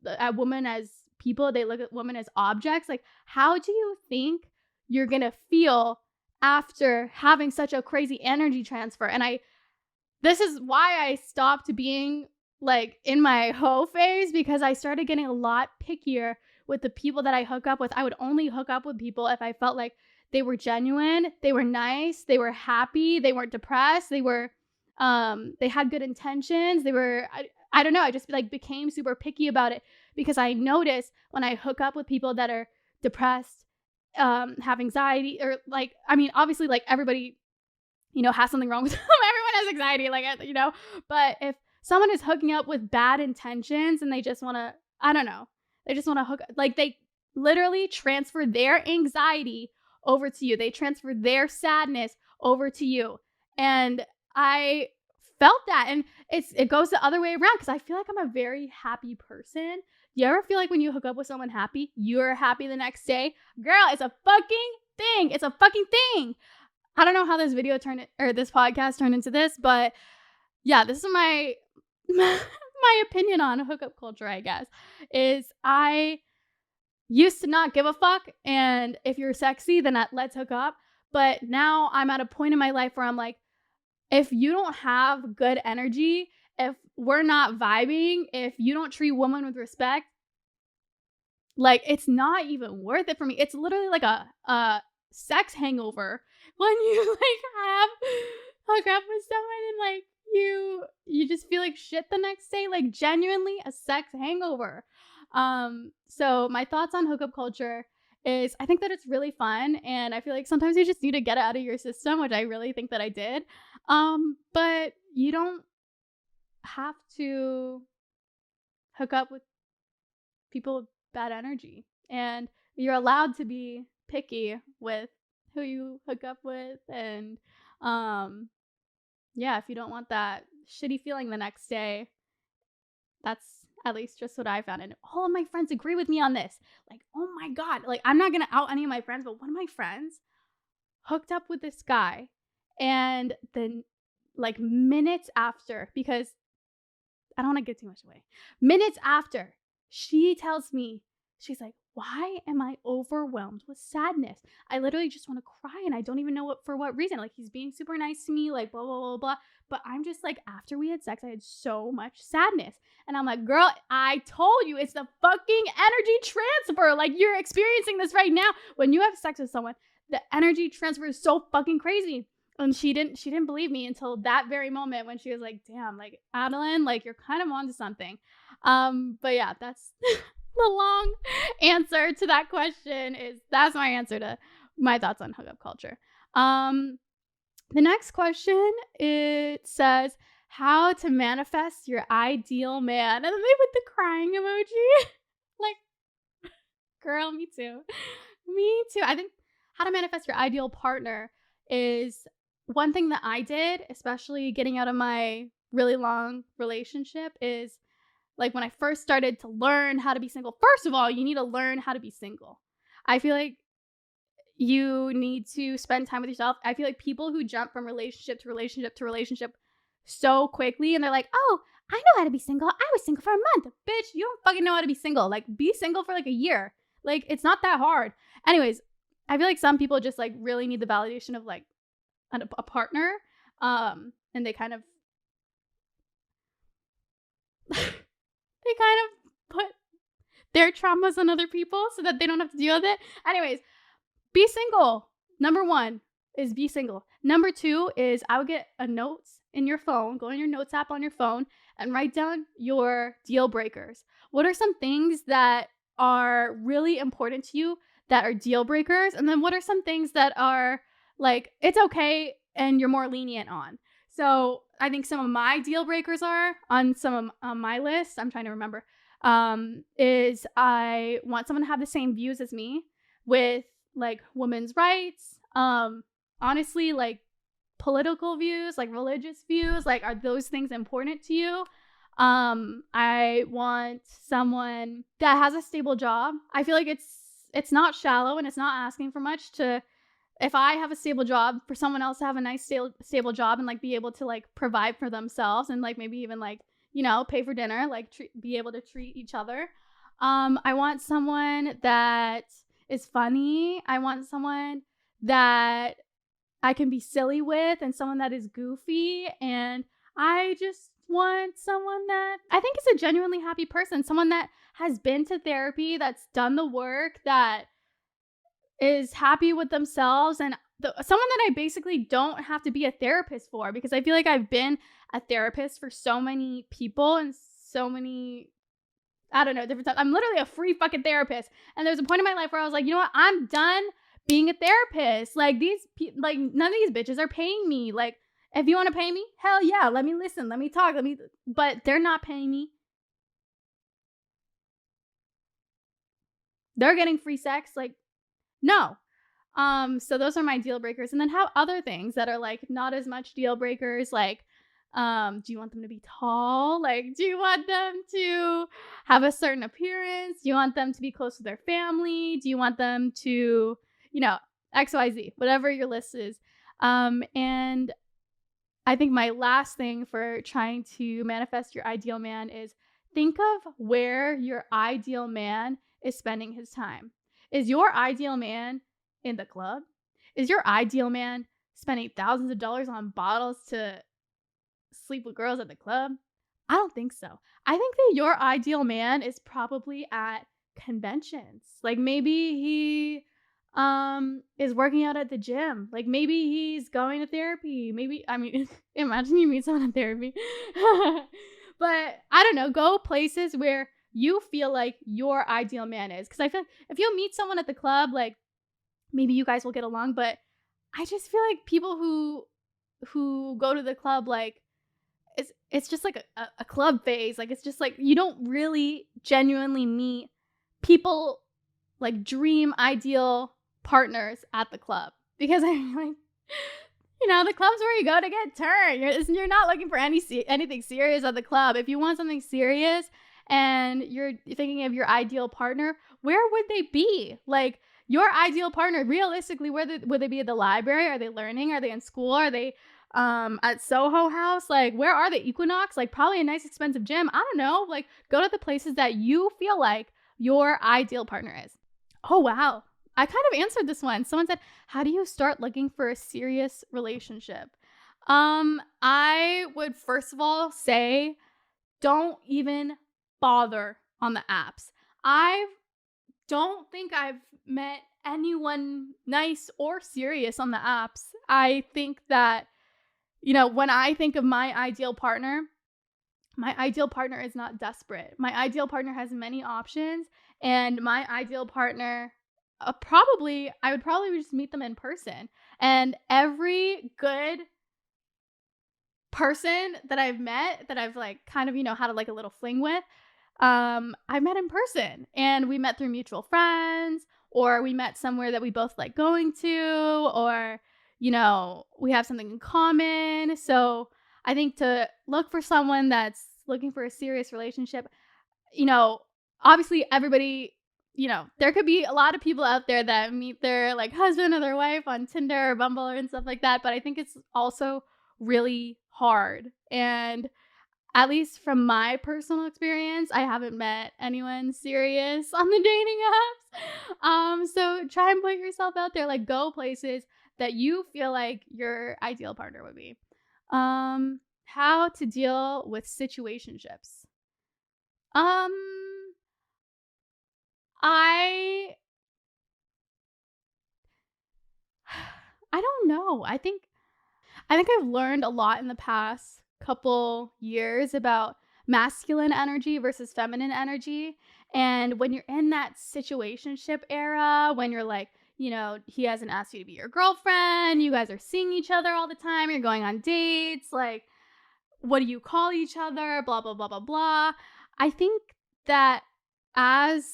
at women as people, they look at women as objects, like, how do you think you're gonna feel after having such a crazy energy transfer? And this is why I stopped being like in my hoe phase, because I started getting a lot pickier with the people that I hook up with. I would only hook up with people if I felt like they were genuine, they were nice, they were happy, they weren't depressed, they had good intentions, they were, I don't know, I just like became super picky about it, because I notice when I hook up with people that are depressed, have anxiety, or like, I mean, obviously like everybody, you know, has something wrong with them. Everyone has anxiety, like, you know, but if someone is hooking up with bad intentions and they just want to, I don't know, they just want to hook up. Like they literally transfer their anxiety over to you. They transfer their sadness over to you. And I felt that. And it goes the other way around because I feel like I'm a very happy person. You ever feel like when you hook up with someone happy, you're happy the next day? Girl, it's a fucking thing. It's a fucking thing. I don't know how this video this podcast turned into this, but yeah, this is my opinion on hookup culture, I guess, is I used to not give a fuck. And if you're sexy, then let's hook up. But now I'm at a point in my life where I'm like, if you don't have good energy, if we're not vibing, if you don't treat women with respect, like it's not even worth it for me. It's literally like a sex hangover when you like have hook up with someone and like you just feel like shit the next day, like genuinely a sex hangover. So my thoughts on hookup culture is I think that it's really fun, and I feel like sometimes you just need to get it out of your system, which I really think that I did. But you don't have to hook up with people with bad energy, and you're allowed to be picky with who you hook up with. And yeah, if you don't want that shitty feeling the next day, that's at least just what I found. And all of my friends agree with me on this. Like, oh my God, like I'm not gonna out any of my friends, but one of my friends hooked up with this guy, and then like minutes after, because I don't want to give too much away, minutes after, she tells me, she's like, why am I overwhelmed with sadness? I literally just want to cry, and I don't even know for what reason. Like, he's being super nice to me, like blah, blah, blah, blah. But I'm just like, after we had sex, I had so much sadness. And I'm like, girl, I told you, it's the fucking energy transfer. Like, you're experiencing this right now. When you have sex with someone, the energy transfer is so fucking crazy. And she didn't believe me until that very moment when she was like, damn, like, Adeline, like, you're kind of onto something. But yeah, that's the long answer to that question. That's my answer to my thoughts on hookup culture. The next question, it says, how to manifest your ideal man. And then they put the crying emoji. Like, girl, me too. Me too. I think how to manifest your ideal partner is one thing that I did, especially getting out of my really long relationship, is like when I first started to learn how to be single. First of all, you need to learn how to be single. I feel like you need to spend time with yourself. I feel like people who jump from relationship to relationship to relationship so quickly, and they're like, oh, I know how to be single. I was single for a month. Bitch, you don't fucking know how to be single. Like, be single for like a year. Like, it's not that hard. Anyways, I feel like some people just like really need the validation of like a partner. And they kind of put their traumas on other people so that they don't have to deal with it. Anyways, be single. Number 1 is be single. Number 2 is I would get a notes in your phone, go in your notes app on your phone and write down your deal breakers. What are some things that are really important to you that are deal breakers? And then what are some things that are like, it's okay and you're more lenient on? So I think some of my deal breakers are on my list. I'm trying to remember. Is I want someone to have the same views as me with like women's rights. Honestly, like political views, like religious views, like are those things important to you? I want someone that has a stable job. I feel like it's not shallow and it's not asking for much to, if I have a stable job, for someone else to have a nice stable job and like be able to like provide for themselves and like maybe even like, you know, pay for dinner, like be able to treat each other. I want someone that is funny. I want someone that I can be silly with and someone that is goofy. And I just want someone that I think is a genuinely happy person, someone that has been to therapy, that's done the work, that is happy with themselves, and someone that I basically don't have to be a therapist for, because I feel like I've been a therapist for so many people and so many, I don't know, different times. I'm literally a free fucking therapist. And there's a point in my life where I was like, you know what? I'm done being a therapist. Like none of these bitches are paying me. Like, If you want to pay me, hell yeah, let me listen, let me talk, but they're not paying me. They're getting free sex. Like, no. So those are my deal breakers. And then have other things that are like not as much deal breakers. Like, do you want them to be tall? Like, do you want them to have a certain appearance? Do you want them to be close to their family? Do you want them to, XYZ, whatever your list is. And I think my last thing for trying to manifest your ideal man is think of where your ideal man is spending his time. Is your ideal man in the club? Is your ideal man spending thousands of dollars on bottles to sleep with girls at the club? I don't think so. I think that your ideal man is probably at conventions. Like maybe he is working out at the gym. Like maybe he's going to therapy. Maybe, imagine you meet someone in therapy. But I don't know, go places where you feel like your ideal man is. Because I feel like if you meet someone at the club, like maybe you guys will get along. But I just feel like people who go to the club, like it's just like a club phase. Like it's just like you don't really genuinely meet people like dream ideal partners at the club. Because I'm like, the club's where you go to get turned. You're not looking for anything serious at the club. If you want something serious and you're thinking of your ideal partner, where would they be? Like your ideal partner, realistically, would they be at the library? Are they learning? Are they in school? Are they at Soho House? Like where are they? Equinox? Like probably a nice expensive gym. I don't know. Like go to the places that you feel like your ideal partner is. Oh, wow. I kind of answered this one. Someone said, how do you start looking for a serious relationship? I would first of all say, don't even bother on the apps. I don't think I've met anyone nice or serious on the apps. I think that, when I think of my ideal partner is not desperate. My ideal partner has many options, and my ideal partner, I would probably just meet them in person. And every good person that I've met, that I've like kind of, had like a little fling with, I met in person, and we met through mutual friends, or we met somewhere that we both like going to, or, we have something in common. So I think to look for someone that's looking for a serious relationship, obviously everybody, there could be a lot of people out there that meet their like husband or their wife on Tinder or Bumble and stuff like that. But I think it's also really hard. And at least from my personal experience, I haven't met anyone serious on the dating apps. So try and put yourself out there, like go places that you feel like your ideal partner would be. How to deal with situationships. I don't know. I think I've learned a lot in the past couple years about masculine energy versus feminine energy. And when you're in that situationship era, when you're like, he hasn't asked you to be your girlfriend, you guys are seeing each other all the time, you're going on dates, like, what do you call each other, blah, blah, blah, blah, blah. I think that as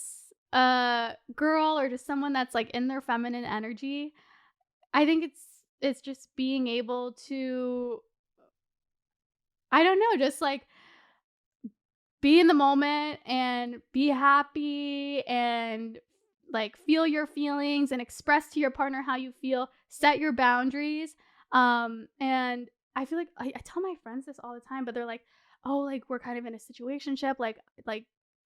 a girl or just someone that's like in their feminine energy, I think it's just being able to, I don't know, just like be in the moment and be happy and like feel your feelings and express to your partner how you feel, set your boundaries. And I feel like I tell my friends this all the time, but they're like, oh, like we're kind of in a situationship. Like,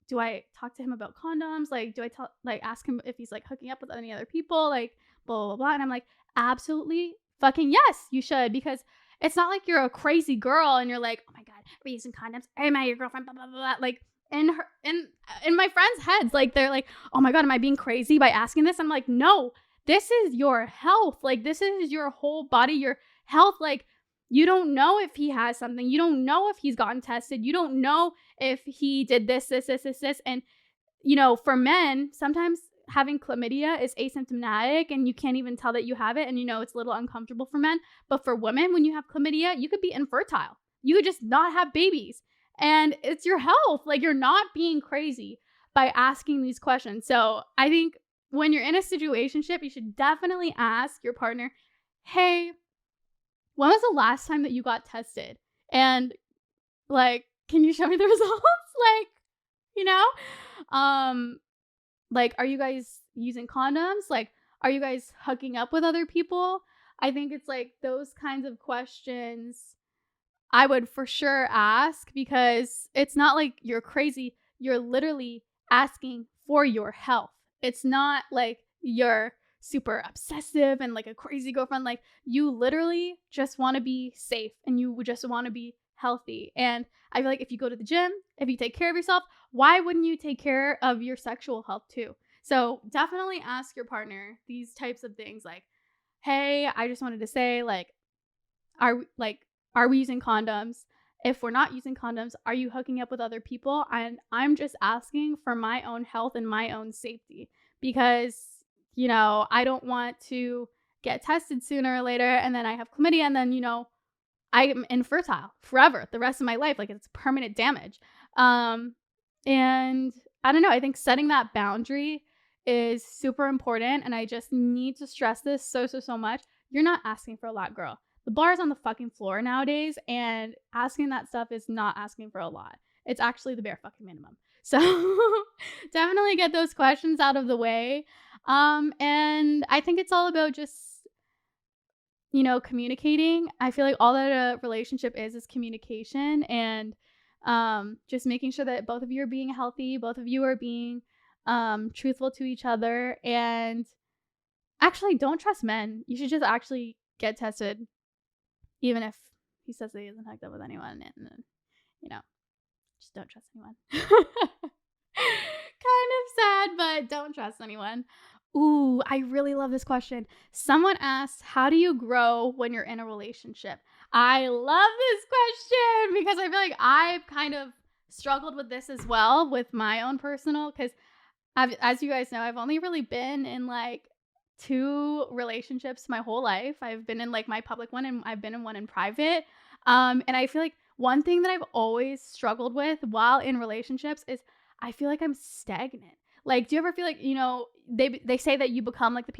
do I talk to him about condoms? Like, do I ask him if he's like hooking up with any other people? Like, blah, blah, blah. And I'm like, absolutely fucking yes, you should. Because it's not like you're a crazy girl and you're like, oh my God, are we using condoms? Am I your girlfriend? Blah, blah, blah, blah. Like in my friends' heads, like they're like, oh my God, am I being crazy by asking this? I'm like, no, this is your health. Like this is your whole body, your health. Like you don't know if he has something. You don't know if he's gotten tested. You don't know if he did this. And, for men, sometimes having chlamydia is asymptomatic and you can't even tell that you have it, and it's a little uncomfortable for men. But for women, when you have chlamydia, you could be infertile. You could just not have babies. And it's your health. Like, you're not being crazy by asking these questions. So I think when you're in a situationship, you should definitely ask your partner, hey, when was the last time that you got tested? And like, can you show me the results? Like, are you guys using condoms? Like, are you guys hooking up with other people? I think it's like those kinds of questions I would for sure ask, because it's not like you're crazy. You're literally asking for your health. It's not like you're super obsessive and like a crazy girlfriend. Like, you literally just want to be safe and you just want to be healthy. And I feel like if you go to the gym, if you take care of yourself, why wouldn't you take care of your sexual health too? So definitely ask your partner these types of things, like, hey, I just wanted to say, like, are we using condoms? If we're not using condoms, are you hooking up with other people? And I'm just asking for my own health and my own safety, because, I don't want to get tested sooner or later and then I have chlamydia and then, I'm infertile forever, the rest of my life. Like, it's permanent damage. And I don't know. I think setting that boundary is super important. And I just need to stress this so much. You're not asking for a lot, girl. The bar is on the fucking floor nowadays, and asking that stuff is not asking for a lot. It's actually the bare fucking minimum. So definitely get those questions out of the way. And I think it's all about just, communicating. I feel like all that a relationship is communication, and just making sure that both of you are being healthy, both of you are being truthful to each other. And actually, don't trust men. You should just actually get tested, even if he says that he hasn't hooked up with anyone, and just don't trust anyone. Kind of sad, but don't trust anyone. Ooh, I really love this question. Someone asked, how do you grow when you're in a relationship? I love this question because I feel like I've kind of struggled with this as well with my own personal, because as you guys know, I've only really been in like 2 relationships my whole life. I've been in like my public one and I've been in one in private. And I feel like one thing that I've always struggled with while in relationships is I feel like I'm stagnant. Like, do you ever feel like, they say that you become like the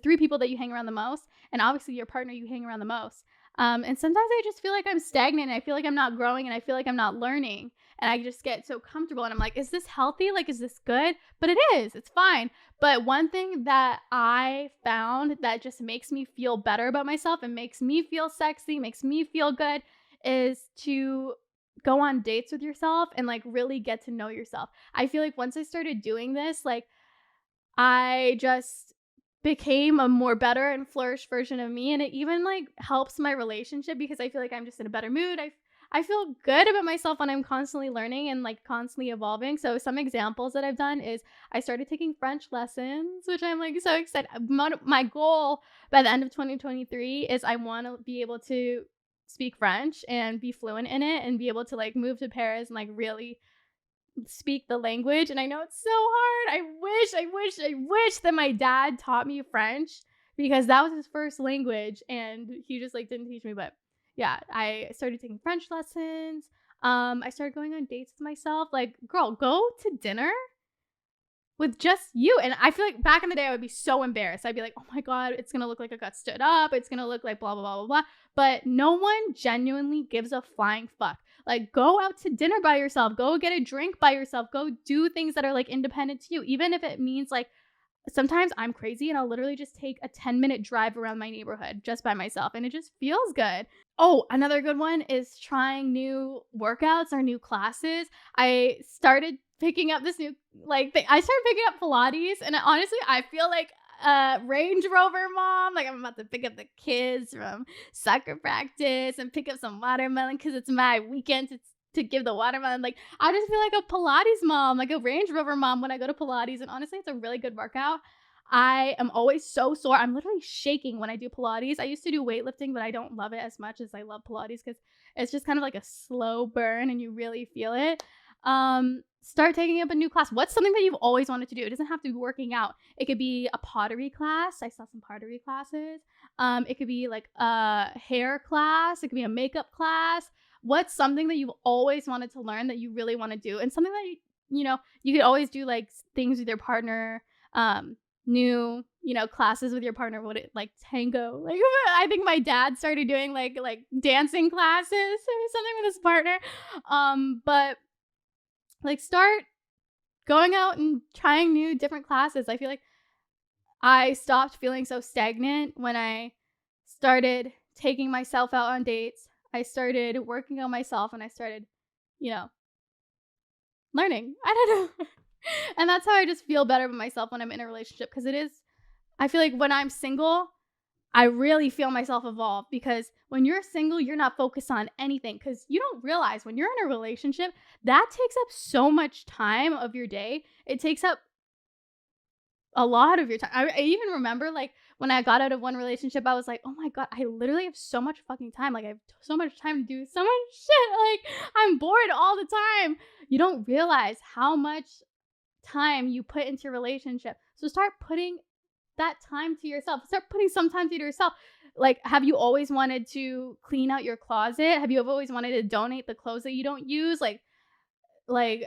3 people that you hang around the most, and obviously your partner you hang around the most. And sometimes I just feel like I'm stagnant, and I feel like I'm not growing, and I feel like I'm not learning, and I just get so comfortable, and I'm like, is this healthy? Like, is this good? But it is, it's fine. But one thing that I found that just makes me feel better about myself and makes me feel sexy, makes me feel good, is to go on dates with yourself and like really get to know yourself. I feel like once I started doing this, like, I just became a more better and flourished version of me, and it even like helps my relationship because I feel like I'm just in a better mood. I feel good about myself when I'm constantly learning and like constantly evolving. So some examples that I've done is I started taking French lessons, which I'm like so excited. My goal by the end of 2023 is I want to be able to speak French and be fluent in it and be able to like move to Paris and like really speak the language. And I know it's so hard. I wish that my dad taught me French, because that was his first language and he just like didn't teach me. But yeah, I started taking French lessons. I started going on dates with myself. Like, girl, go to dinner with just you. And I feel like back in the day I would be so embarrassed. I'd be like, oh my God, it's gonna look like I got stood up, it's gonna look like blah blah blah blah blah. But no one genuinely gives a flying fuck. Like, go out to dinner by yourself, go get a drink by yourself, go do things that are like independent to you, even if it means like sometimes I'm crazy and I'll literally just take a 10-minute drive around my neighborhood just by myself, and it just feels good. Oh, another good one is trying new workouts or new classes. I started picking up this new like thing. I started picking up Pilates, and honestly, I feel like a Range Rover mom. Like, I'm about to pick up the kids from soccer practice and pick up some watermelon because it's my weekend to give the watermelon. Like, I just feel like a Pilates mom, like a Range Rover mom when I go to Pilates. And honestly, it's a really good workout. I am always so sore. I'm literally shaking when I do Pilates. I used to do weightlifting, but I don't love it as much as I love Pilates because it's just kind of like a slow burn and you really feel it. Start taking up a new class. What's something that you've always wanted to do? It doesn't have to be working out. It could be a pottery class. I saw some pottery classes. It could be like a hair class. It could be a makeup class. What's something that you've always wanted to learn that you really want to do? And something that, you could always do like things with your partner, new, classes with your partner, like tango. Like I think my dad started doing like dancing classes or something with his partner. But like start going out and trying new different classes. I feel like I stopped feeling so stagnant when I started taking myself out on dates. I started working on myself and I started, learning. I don't know. And that's how I just feel better with myself when I'm in a relationship, because I feel like when I'm single, I really feel myself evolve, because when you're single, you're not focused on anything, because you don't realize when you're in a relationship, that takes up so much time of your day. It takes up a lot of your time. I even remember like when I got out of one relationship, I was like, oh my God, I literally have so much fucking time. Like I have so much time to do so much shit. Like I'm bored all the time. You don't realize how much time you put into your relationship. So start putting that time to yourself. Start putting some time to yourself. Like, have you always wanted to clean out your closet? Have you always wanted to donate the clothes that you don't use? Like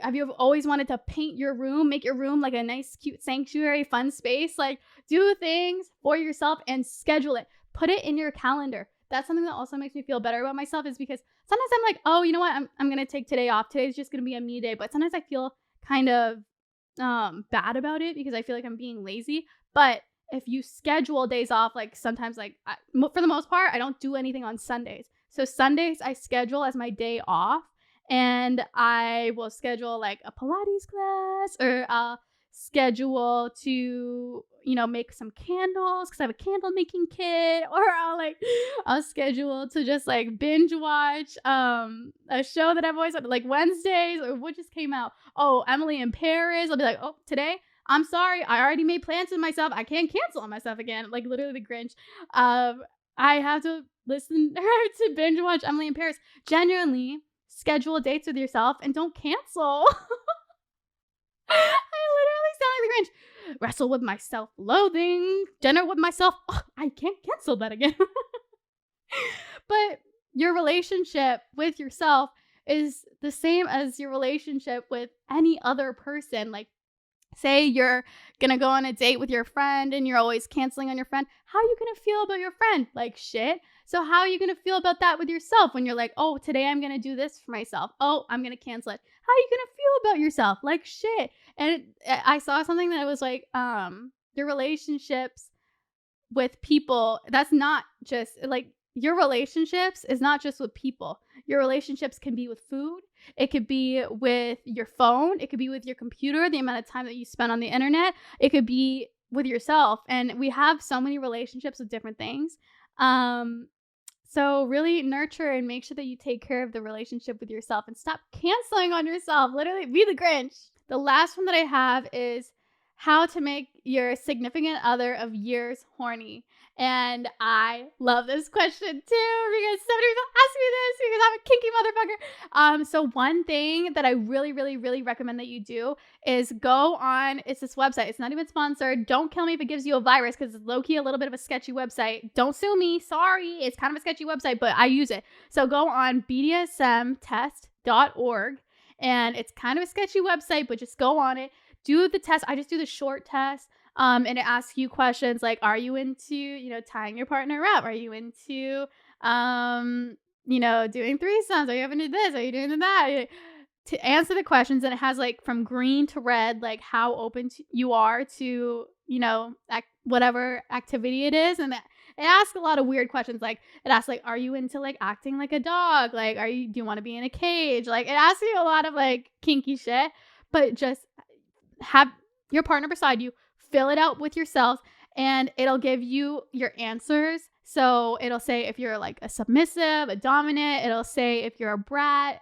have you always wanted to paint your room, make your room like a nice, cute sanctuary, fun space? Like, do things for yourself and schedule it. Put it in your calendar. That's something that also makes me feel better about myself, is because sometimes I'm like, oh, you know what? I'm going to take today off. Today's just going to be a me day. But sometimes I feel kind of bad about it because I feel like I'm being lazy. But if you schedule days off, like sometimes for the most part, I don't do anything on Sundays. So Sundays I schedule as my day off. And I will schedule like a Pilates class, or I'll schedule to, make some candles because I have a candle making kit, or I'll schedule to just like binge watch a show that I've always had, like Wednesdays, or what just came out. Oh, Emily in Paris. I'll be like, oh, today, I'm sorry, I already made plans with myself. I can't cancel on myself again. Like literally the Grinch. I have to listen to binge watch Emily in Paris. Genuinely. Schedule dates with yourself and don't cancel. I literally sound like the Grinch. Wrestle with my self-loathing. Dinner with myself. Oh, I can't cancel that again. But your relationship with yourself is the same as your relationship with any other person. Like, say you're gonna go on a date with your friend and you're always canceling on your friend. How are you gonna feel about your friend? Like shit. So how are you gonna feel about that with yourself when you're like, oh, today I'm gonna do this for myself. Oh, I'm gonna cancel it. How are you gonna feel about yourself? Like shit. And I saw something that was like, your relationships with people, that's not just like, your relationships is not just with people. Your relationships can be with food. It could be with your phone. It could be with your computer, the amount of time that you spend on the internet. It could be with yourself. And we have so many relationships with different things. So really nurture and make sure that you take care of the relationship with yourself and stop canceling on yourself. Literally be the Grinch. The last one that I have is how to make your significant other of years horny. And I love this question too, because somebody asked me this because I'm a kinky motherfucker. So one thing that I really, really, really recommend that you do is go on, it's this website. It's not even sponsored. Don't kill me if it gives you a virus, because it's low-key a little bit of a sketchy website. Don't sue me. Sorry. It's kind of a sketchy website, but I use it. So go on bdsmtest.org, and it's kind of a sketchy website, but just go on it. Do the test. I just do the short test. And it asks you questions like, are you into, tying your partner up? Are you into, doing threesomes? Are you into this? Are you doing that? To answer the questions, and it has like from green to red, like how open you are to, whatever activity it is. And it asks a lot of weird questions. Like it asks like, are you into like acting like a dog? Like, do you want to be in a cage? Like it asks you a lot of like kinky shit, but just have your partner beside you. Fill it out with yourself, and it'll give you your answers. So it'll say if you're like a submissive, a dominant. It'll say if you're a brat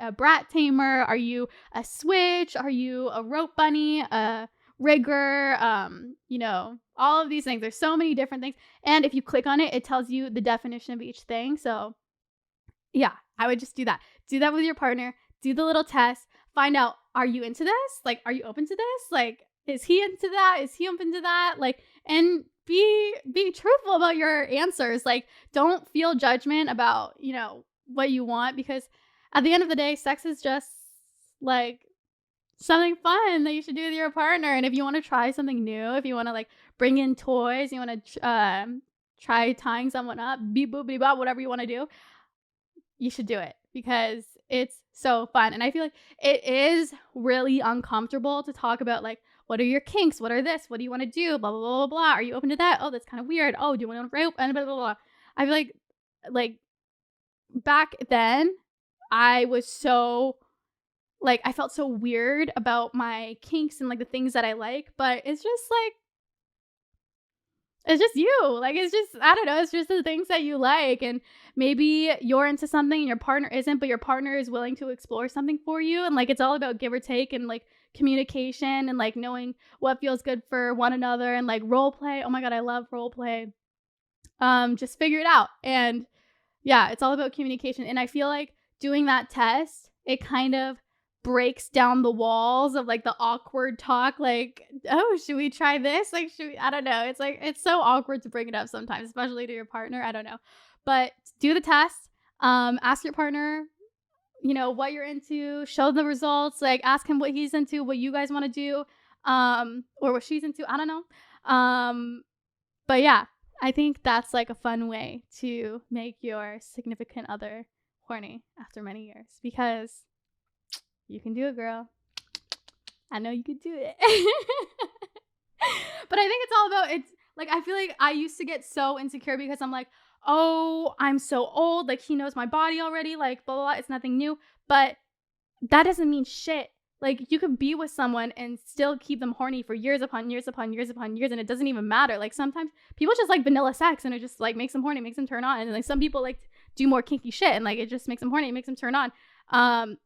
tamer. Are you a switch? Are you a rope bunny, a rigger? All of these things. There's so many different things. And if you click on it, it tells you the definition of each thing. So yeah, I would just do that. Do that with your partner. Do the little test. Find out, are you into this? Like, are you open to this? Like, is he into that? Is he open to that? Like, and be truthful about your answers. Like, don't feel judgment about, you know, what you want, because at the end of the day, sex is just like something fun that you should do with your partner. And if you want to try something new, if you want to like bring in toys, you want to try tying someone up, beep boop beep bop, whatever you want to do, you should do it, because it's so fun. And I feel like it is really uncomfortable to talk about, like, what are your kinks? What are this? What do you want to do? Blah, blah, blah, blah, blah. Are you open to that? Oh, that's kind of weird. Oh, do you want to rope? And blah, blah, blah. I feel like back then I was so, like, I felt so weird about my kinks and like the things that I like, but it's just like, it's just you. Like, it's just, I don't know, it's just the things that you like. And maybe you're into something and your partner isn't, but your partner is willing to explore something for you. And like, it's all about give or take and like communication and like knowing what feels good for one another, and like role play. Oh my God, I love role play. Just figure it out. And yeah, it's all about communication. And I feel like doing that test, it kind of breaks down the walls of like the awkward talk, like, oh, should we try this? Like, I don't know. It's like, it's so awkward to bring it up sometimes, especially to your partner. I don't know. But do the test. Ask your partner, you know, what you're into, show the results, like ask him what he's into, what you guys want to do, or what she's into. I don't know. But yeah, I think that's like a fun way to make your significant other horny after many years, because you can do it, girl. I know you can do it. But I think it's all about, it's like, I feel like I used to get so insecure because I'm like, oh, I'm so old. Like, he knows my body already. Like, blah, blah, blah. It's nothing new. But that doesn't mean shit. Like, you could be with someone and still keep them horny for years upon years upon years upon years. And it doesn't even matter. Like, sometimes people just like vanilla sex and it just like makes them horny, makes them turn on. And like some people like do more kinky shit and like it just makes them horny, it makes them turn on.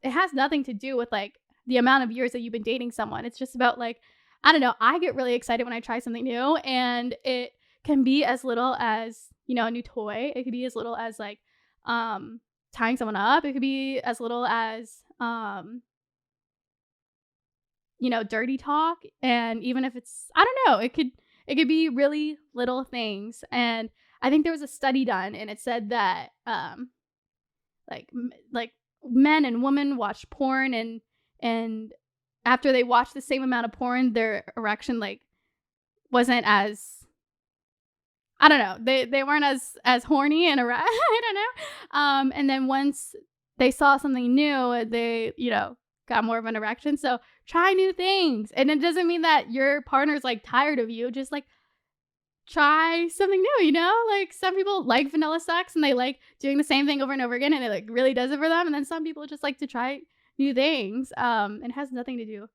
It has nothing to do with like the amount of years that you've been dating someone. It's just about like, I don't know, I get really excited when I try something new, and it can be as little as, you know, a new toy. It could be as little as like tying someone up. It could be as little as you know, dirty talk. And even if it's, I don't know, it could be really little things. And I think there was a study done, and it said that like men and women watch porn, and after they watch the same amount of porn, their erection like wasn't as, I don't know, they weren't as horny and erect. I don't know. And then once they saw something new, they, you know, got more of an erection. So try new things. And it doesn't mean that your partner's like tired of you. Just like try something new, you know? Like some people like vanilla sex and they like doing the same thing over and over again, and it like really does it for them. And then some people just like to try new things. It has nothing to do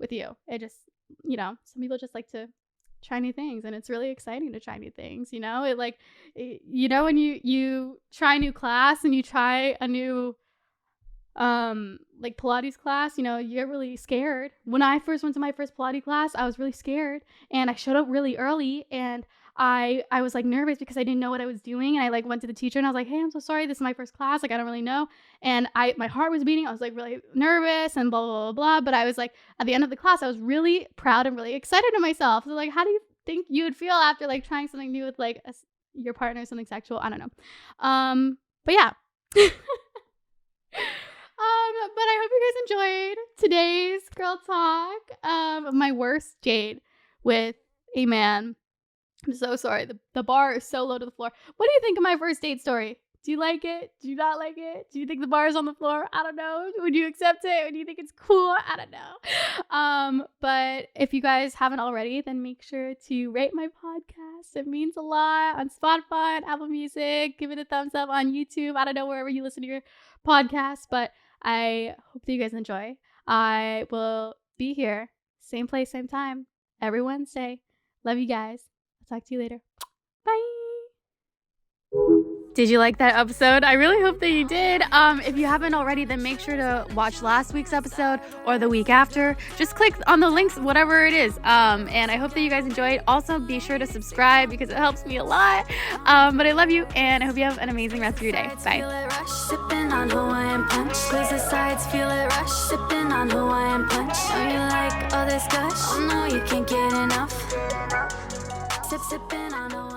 with you. It just, you know, some people just like to try new things, and it's really exciting to try new things, you know? It like, you know, when you try a new class and you try a new like Pilates class, you know, you get really scared. When I first went to my first Pilates class, I was really scared, and I showed up really early, and I was like nervous because I didn't know what I was doing. And I like went to the teacher and I was like, hey, I'm so sorry, this is my first class, like I don't really know. And my heart was beating. I was like really nervous and blah blah blah blah. But I was like, at the end of the class, I was really proud and really excited of myself. So like, how do you think you would feel after like trying something new with like your partner, something sexual? I don't know. But yeah. But I hope you guys enjoyed today's girl talk of my worst date with a man. I'm so sorry. The bar is so low to the floor. What do you think of my first date story? Do you like it? Do you not like it? Do you think the bar is on the floor? I don't know. Would you accept it? Would you think it's cool? I don't know. But if you guys haven't already, then make sure to rate my podcast. It means a lot on Spotify and Apple Music. Give it a thumbs up on YouTube. I don't know, wherever you listen to your podcast, but I hope that you guys enjoy. I will be here, same place, same time, every Wednesday. Love you guys. I'll talk to you later. Bye. Did you like that episode? I really hope that you did. If you haven't already, then make sure to watch last week's episode or the week after. Just click on the links, whatever it is. And I hope that you guys enjoyed. Also, be sure to subscribe because it helps me a lot. But I love you, and I hope you have an amazing rest of your day. Bye. Feel it rush, sipping on Hawaiian punch. Squeeze the sides, feel it rush, sipping on Hawaiian punch. Know you like all this gush? Oh no, you can't get enough. Sipping on Hawaiian.